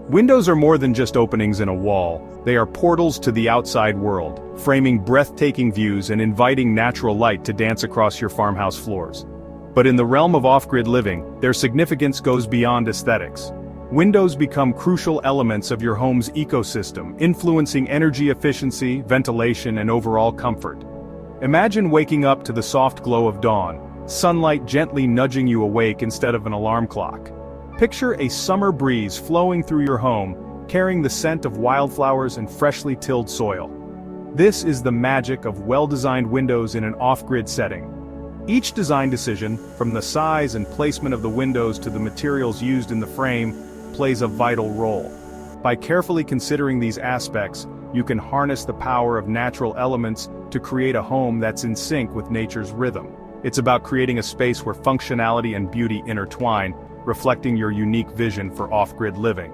Windows are more than just openings in a wall, they are portals to the outside world, framing breathtaking views and inviting natural light to dance across your farmhouse floors. But in the realm of off-grid living, their significance goes beyond aesthetics. Windows become crucial elements of your home's ecosystem, influencing energy efficiency, ventilation, and overall comfort. Imagine waking up to the soft glow of dawn, sunlight gently nudging you awake instead of an alarm clock. Picture a summer breeze flowing through your home, carrying the scent of wildflowers and freshly tilled soil. This is the magic of well-designed windows in an off-grid setting. Each design decision, from the size and placement of the windows to the materials used in the frame, plays a vital role. By carefully considering these aspects, you can harness the power of natural elements to create a home that's in sync with nature's rhythm. It's about creating a space where functionality and beauty intertwine, reflecting your unique vision for off-grid living.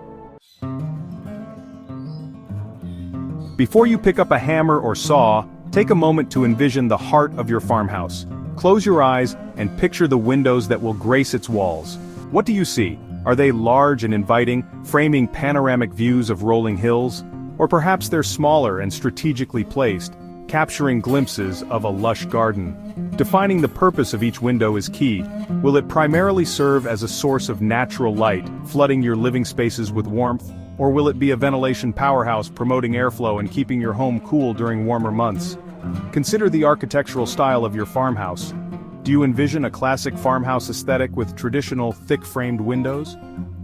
Before you pick up a hammer or saw, take a moment to envision the heart of your farmhouse. Close your eyes and picture the windows that will grace its walls. What do you see? Are they large and inviting, framing panoramic views of rolling hills? Or perhaps they're smaller and strategically placed, capturing glimpses of a lush garden. Defining the purpose of each window is key. Will it primarily serve as a source of natural light, flooding your living spaces with warmth? Or will it be a ventilation powerhouse promoting airflow and keeping your home cool during warmer months? Consider the architectural style of your farmhouse. Do you envision a classic farmhouse aesthetic with traditional, thick-framed windows?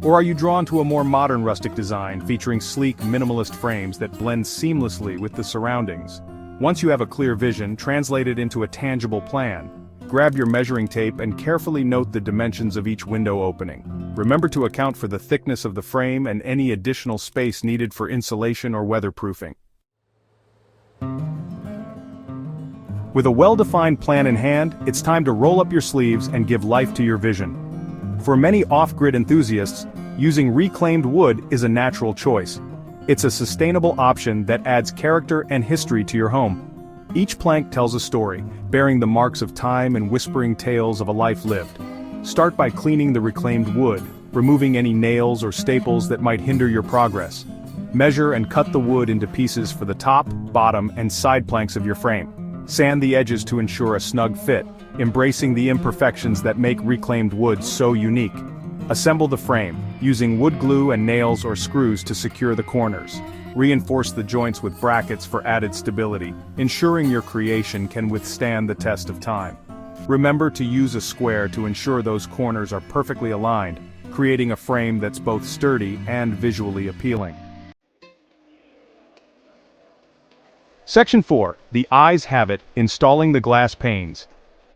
Or are you drawn to a more modern rustic design featuring sleek, minimalist frames that blend seamlessly with the surroundings? Once you have a clear vision, translate it into a tangible plan. Grab your measuring tape and carefully note the dimensions of each window opening. Remember to account for the thickness of the frame and any additional space needed for insulation or weatherproofing. With a well-defined plan in hand, it's time to roll up your sleeves and give life to your vision. For many off-grid enthusiasts, using reclaimed wood is a natural choice. It's a sustainable option that adds character and history to your home. Each plank tells a story, bearing the marks of time and whispering tales of a life lived. Start by cleaning the reclaimed wood, removing any nails or staples that might hinder your progress. Measure and cut the wood into pieces for the top, bottom, and side planks of your frame. Sand the edges to ensure a snug fit, embracing the imperfections that make reclaimed wood so unique. Assemble the frame, using wood glue and nails or screws to secure the corners. Reinforce the joints with brackets for added stability, ensuring your creation can withstand the test of time. Remember to use a square to ensure those corners are perfectly aligned, creating a frame that's both sturdy and visually appealing. Section 4. The eyes have it, installing the glass panes.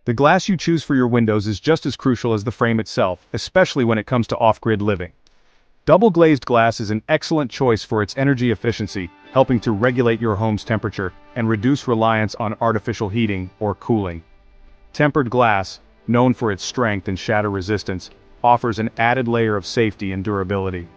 The glass you choose for your windows is just as crucial as the frame itself, especially when it comes to off-grid living. Double-glazed glass is an excellent choice for its energy efficiency, helping to regulate your home's temperature and reduce reliance on artificial heating or cooling. Tempered glass, known for its strength and shatter resistance, offers an added layer of safety and durability.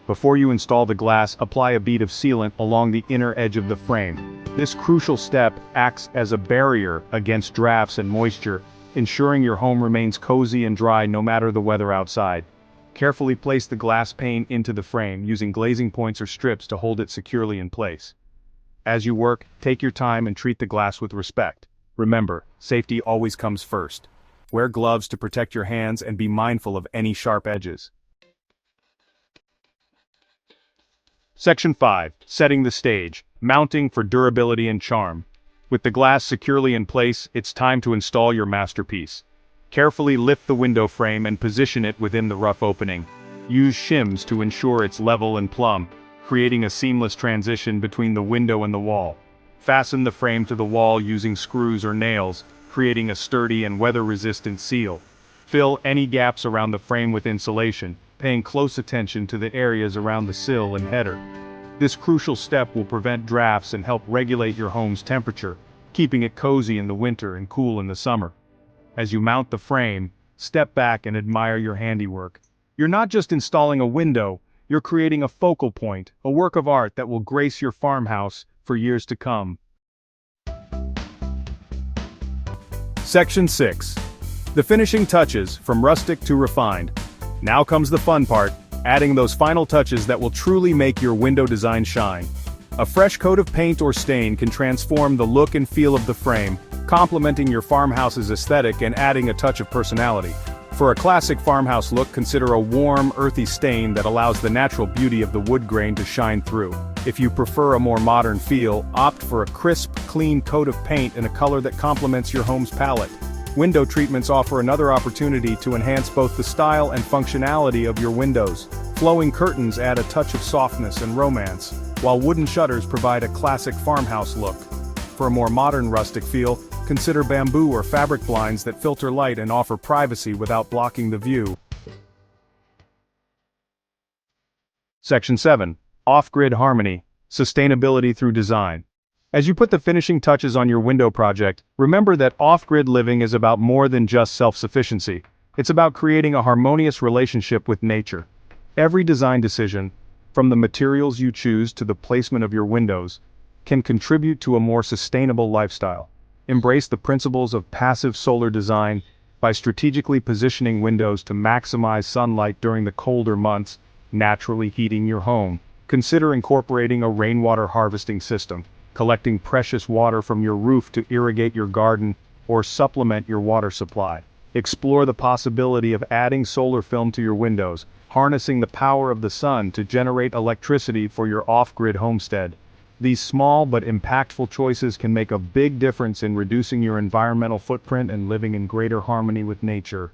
Before you install the glass, apply a bead of sealant along the inner edge of the frame. This crucial step acts as a barrier against drafts and moisture, ensuring your home remains cozy and dry no matter the weather outside. Carefully place the glass pane into the frame, using glazing points or strips to hold it securely in place. As you work, take your time and treat the glass with respect. Remember, safety always comes first. Wear gloves to protect your hands and be mindful of any sharp edges. Section 5. Setting the stage, mounting for durability and charm. With the glass securely in place, it's time to install your masterpiece. Carefully lift the window frame and position it within the rough opening. Use shims to ensure it's level and plumb, creating a seamless transition between the window and the wall. Fasten the frame to the wall using screws or nails, creating a sturdy and weather-resistant seal. Fill any gaps around the frame with insulation, paying close attention to the areas around the sill and header. This crucial step will prevent drafts and help regulate your home's temperature, keeping it cozy in the winter and cool in the summer. As you mount the frame, step back and admire your handiwork. You're not just installing a window, you're creating a focal point, a work of art that will grace your farmhouse for years to come. Section 6. The finishing touches, from rustic to refined. Now comes the fun part, adding those final touches that will truly make your window design shine. A fresh coat of paint or stain can transform the look and feel of the frame, complementing your farmhouse's aesthetic and adding a touch of personality. For a classic farmhouse look, consider a warm, earthy stain that allows the natural beauty of the wood grain to shine through. If you prefer a more modern feel, opt for a crisp, clean coat of paint in a color that complements your home's palette. Window treatments offer another opportunity to enhance both the style and functionality of your windows. Flowing curtains add a touch of softness and romance, while wooden shutters provide a classic farmhouse look. For a more modern rustic feel, consider bamboo or fabric blinds that filter light and offer privacy without blocking the view. Section 7. Off-grid harmony, sustainability through design. As you put the finishing touches on your window project, remember that off-grid living is about more than just self-sufficiency. It's about creating a harmonious relationship with nature. Every design decision, from the materials you choose to the placement of your windows, can contribute to a more sustainable lifestyle. Embrace the principles of passive solar design by strategically positioning windows to maximize sunlight during the colder months, naturally heating your home. Consider incorporating a rainwater harvesting system, collecting precious water from your roof to irrigate your garden or supplement your water supply. Explore the possibility of adding solar film to your windows, harnessing the power of the sun to generate electricity for your off-grid homestead. These small but impactful choices can make a big difference in reducing your environmental footprint and living in greater harmony with nature.